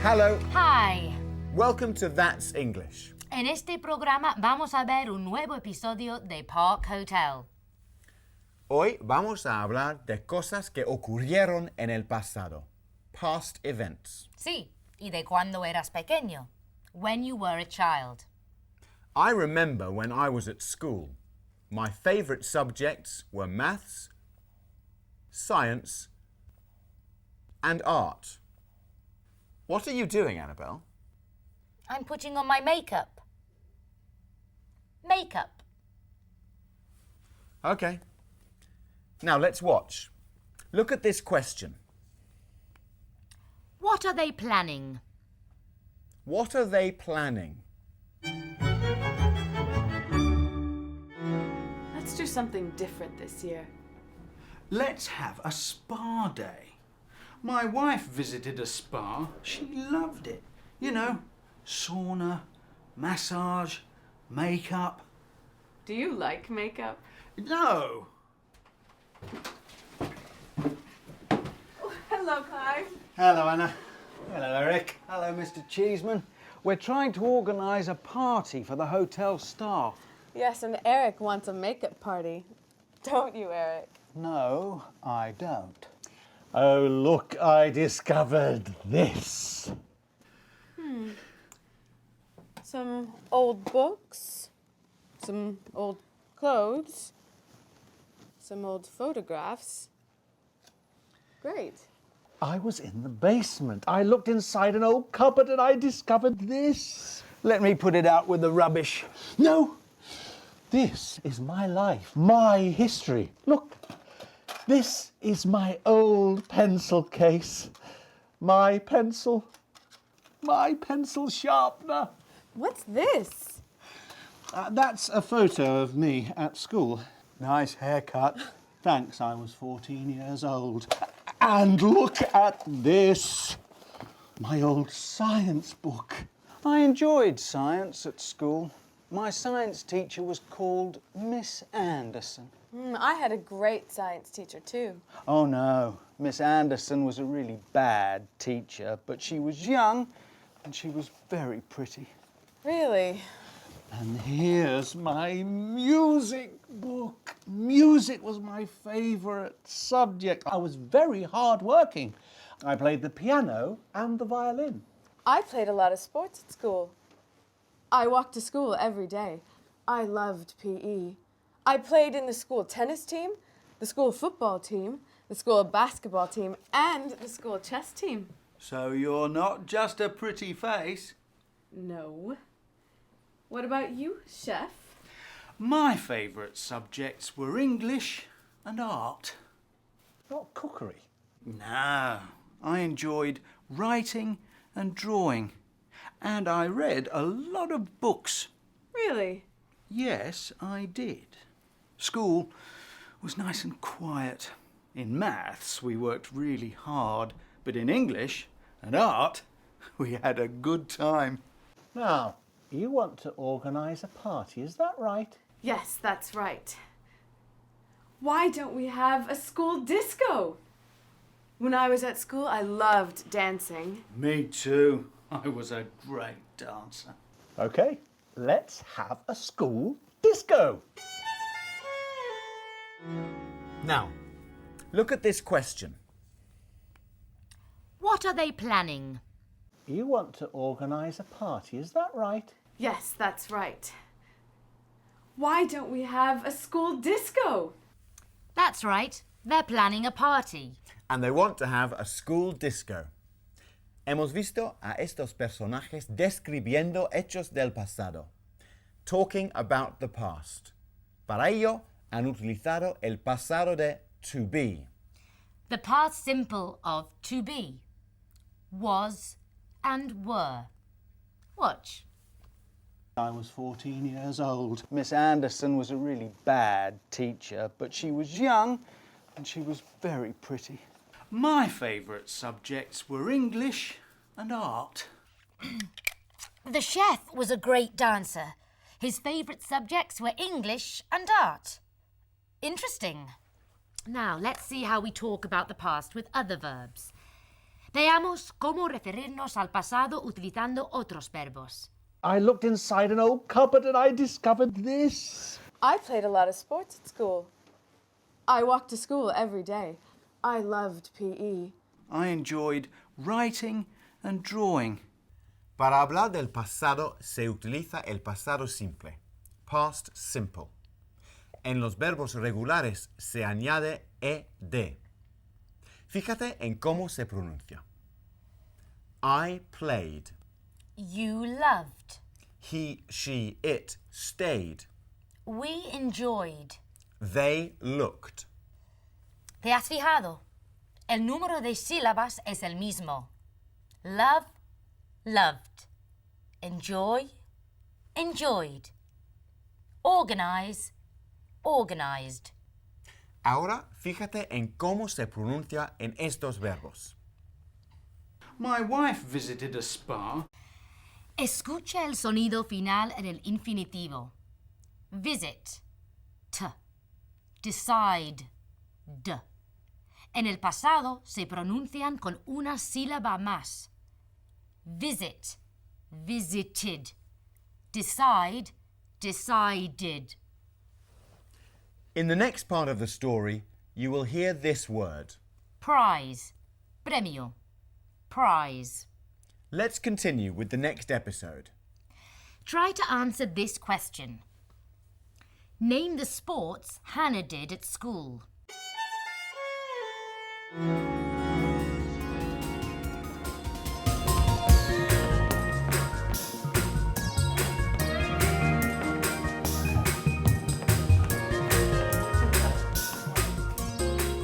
Hello, Hi. welcome to That's English. En este programa vamos a ver un nuevo episodio de Park Hotel. Hoy vamos a hablar de cosas que ocurrieron en el pasado. Past events. Sí, y de cuando eras pequeño. When you were a child. I remember when I was at school. My favourite subjects were maths, science, and art. What are you doing, Annabelle? I'm putting on my makeup. Makeup. Okay. Now let's watch. Look at this question. What are they planning? What are they planning? Let's do something different this year. Let's have a spa day. My wife visited a spa. She loved it. You know, sauna, massage, makeup. Do you like makeup? No! Oh, hello, Clive. Hello, Anna. Hello, Eric. Hello, Mr. Cheeseman. We're trying to organise a party for the hotel staff. Yes, and Eric wants a makeup party. Don't you, Eric? No, I don't. Oh, look, I discovered this. Some old books, some old clothes, some old photographs. Great. I was in the basement. I looked inside an old cupboard and I discovered this. Let me put it out with the rubbish. No! This is my life, my history. Look, this is my old pencil case. My pencil sharpener. What's this? That's a photo of me at school. Nice haircut. Thanks, I was 14 years old. And look at this. My old science book. I enjoyed science at school. My science teacher was called Miss Anderson. I had a great science teacher, too. Oh no, Miss Anderson was a really bad teacher, but she was young and she was very pretty. Really? And here's my music book. Music was my favourite subject. I was very hard-working. I played the piano and the violin. I played a lot of sports at school. I walked to school every day. I loved PE. I played in the school tennis team, the school football team, the school basketball team, and the school chess team. So you're not just a pretty face. No. What about you, Chef? My favourite subjects were English and art. Not cookery. No, I enjoyed writing and drawing. And I read a lot of books. Really? Yes, I did. School was nice and quiet. In maths, we worked really hard. But in English and art, we had a good time. Now, you want to organise a party, is that right? Yes, that's right. Why don't we have a school disco? When I was at school, I loved dancing. Me too. I was a great dancer. OK, let's have a school disco. Now, look at this question. What are they planning? You want to organise a party, is that right? Yes, that's right. Why don't we have a school disco? That's right. They're planning a party. And they want to have a school disco. Hemos visto a estos personajes describiendo hechos del pasado, talking about the past. Para ello, han utilizado el pasado de to be. The past simple of to be. Was and were. Watch. I was 14 years old. Miss Anderson was a really bad teacher, but she was young and she was very pretty. My favourite subjects were English and art. The chef was a great dancer. His favourite subjects were English and art. Interesting. Now, let's see how we talk about the past with other verbs. Veamos cómo referirnos al pasado utilizando otros verbos. I looked inside an old cupboard and I discovered this. I played a lot of sports at school. I walked to school every day. I loved PE. I enjoyed writing and drawing. Para hablar del pasado se utiliza el pasado simple, past simple. En los verbos regulares se añade ed. Fíjate en cómo se pronuncia. I played. You loved. He, she, it stayed. We enjoyed. They looked. ¿Te has fijado? El número de sílabas es el mismo. Love, loved. Enjoy, enjoyed. Organize, organized. Ahora fíjate en cómo se pronuncia en estos verbos. My wife visited a spa. Escucha el sonido final en el infinitivo. Visit, t. Decide, d. En el pasado se pronuncian con una sílaba más. Visit, visited. Decide, decided. In the next part of the story, you will hear this word. Prize, premio, prize. Let's continue with the next episode. Try to answer this question. Name the sports Hannah did at school.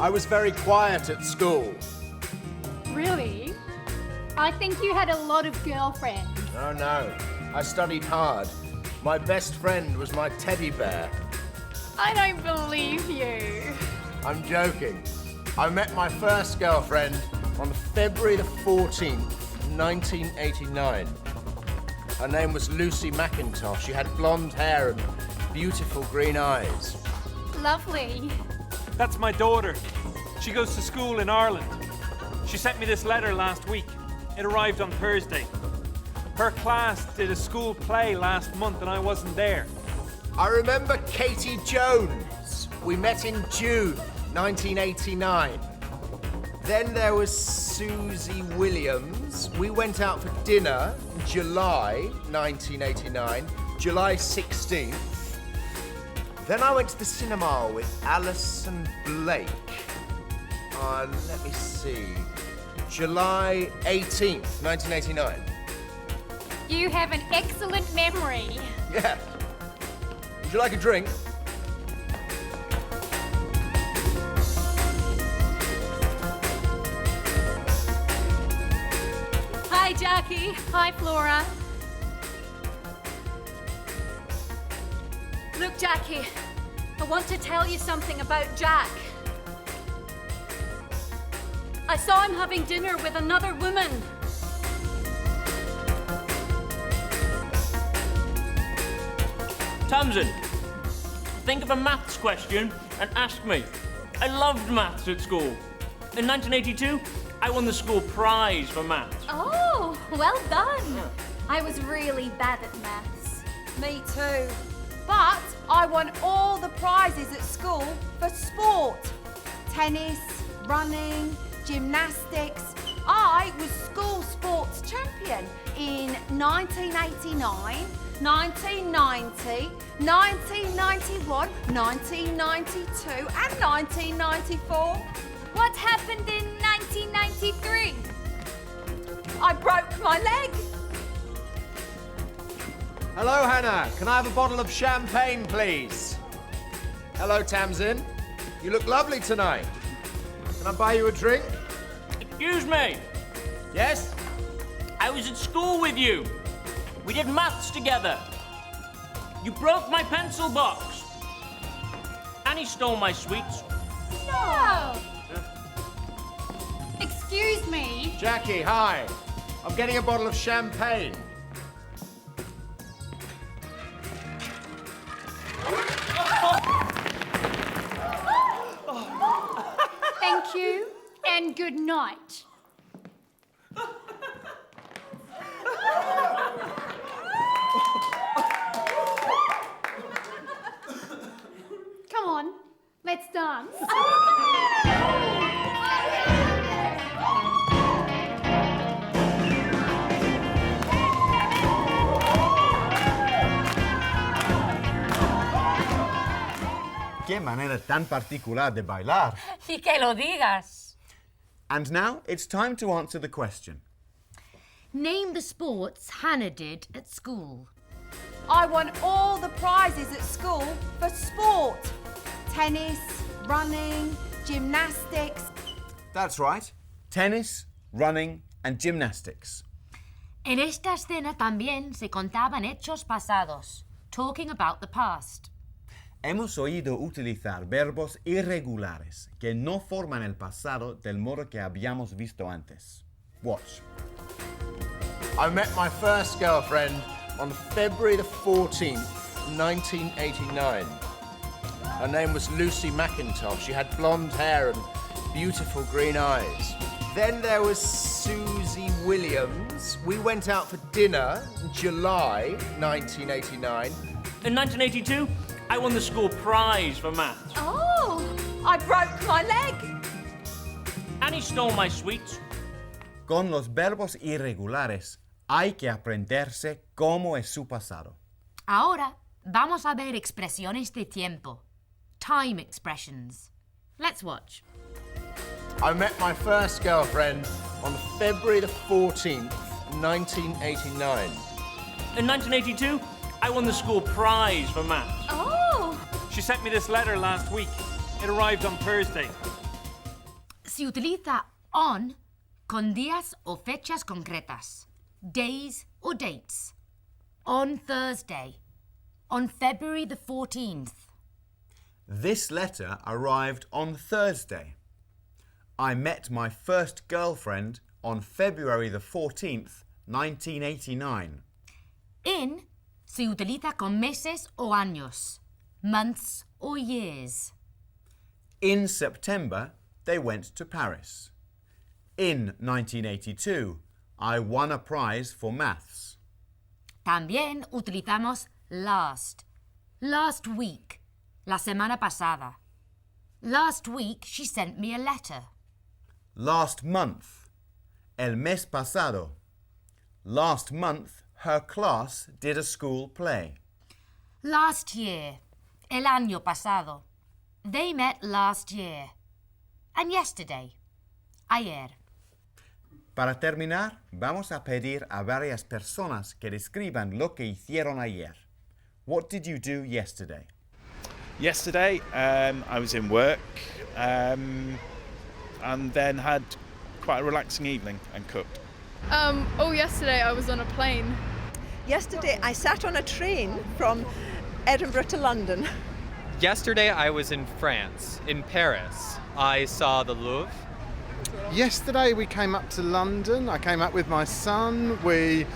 I was very quiet at school. Really? I think you had a lot of girlfriends. Oh no, I studied hard. My best friend was my teddy bear. I don't believe you. I'm joking. I met my first girlfriend on February the 14th, 1989. Her name was Lucy McIntosh. She had blonde hair and beautiful green eyes. Lovely. That's my daughter. She goes to school in Ireland. She sent me this letter last week. It arrived on Thursday. Her class did a school play last month and I wasn't there. I remember Katie Jones. We met in June 1989. Then there was Susie Williams. We went out for dinner in July 1989, July 16th. Then I went to the cinema with Alison Blake on, let me see, July 18th, 1989. You have an excellent memory. Yeah. Would you like a drink? Hi, Jackie. Hi, Flora. Look, Jackie, I want to tell you something about Jack. I saw him having dinner with another woman. Tamsin, think of a maths question and ask me. I loved maths at school. In 1982, I won the school prize for maths. Oh, well done. I was really bad at maths. Me too. But I won all the prizes at school for sport. Tennis, running, gymnastics. I was school sports champion in 1989, 1990, 1991, 1992 and 1994. What happened in 1993? I broke my leg. Hello, Hannah. Can I have a bottle of champagne, please? Hello, Tamsin. You look lovely tonight. Can I buy you a drink? Excuse me. Yes? I was at school with you. We did maths together. You broke my pencil box. Annie stole my sweets. No. Excuse me. Jackie, hi. I'm getting a bottle of champagne. Thank you and good night. Qué manera tan particular de bailar. Y que lo digas. And now it's time to answer the question. Name the sports Hannah did at school. I won all the prizes at school for sport. Tennis, running, gymnastics. That's right. Tennis, running and gymnastics. En esta escena también se contaban hechos pasados, talking about the past. Hemos oído utilizar verbos irregulares que no forman el pasado del modo que habíamos visto antes. Watch. I met my first girlfriend on February the 14th, 1989. Her name was Lucy McIntosh. She had blonde hair and beautiful green eyes. Then there was Susie Williams. We went out for dinner in July 1989. In 1982, I won the school prize for maths. Oh, I broke my leg. Annie stole my sweets. Con los verbos irregulares hay que aprenderse cómo es su pasado. Ahora vamos a ver expresiones de tiempo. Time expressions. Let's watch. I met my first girlfriend on February the 14th, 1989. In 1982, I won the school prize for maths. Oh, She sent me this letter last week. It arrived on Thursday. Se utiliza on con días o fechas concretas. Days or dates. On Thursday. On February the 14th. This letter arrived on Thursday. I met my first girlfriend on February the 14th, 1989. In se utiliza con meses o años. Months or years. In September, they went to Paris. In 1982, I won a prize for maths. También utilizamos last. Last week. La semana pasada. Last week she sent me a letter. Last month. El mes pasado. Last month, her class did a school play. Last year. El año pasado. They met last year. And yesterday. Ayer. Para terminar, vamos a pedir a varias personas que describan lo que hicieron ayer. What did you do yesterday? Yesterday, I was in work and then had quite a relaxing evening and cooked. Yesterday I was on a plane. Yesterday I sat on a train from Edinburgh to London. Yesterday I was in France, in Paris. I saw the Louvre. Yesterday we came up to London. I came up with my son. We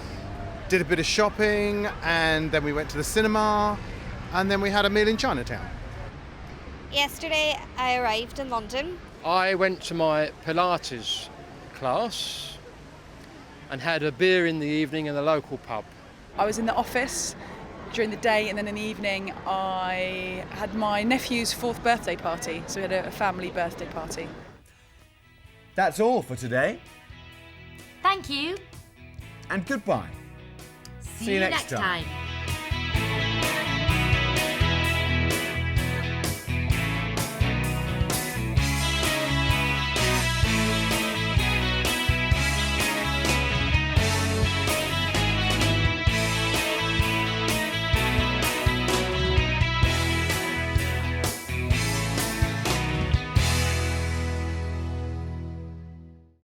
did a bit of shopping and then we went to the cinema and then we had a meal in Chinatown. Yesterday I arrived in London. I went to my Pilates class and had a beer in the evening in the local pub. I was in the office during the day, and then in the evening I had my nephew's 4th birthday party, so we had a family birthday party. That's all for today. Thank you. And goodbye. See you next time.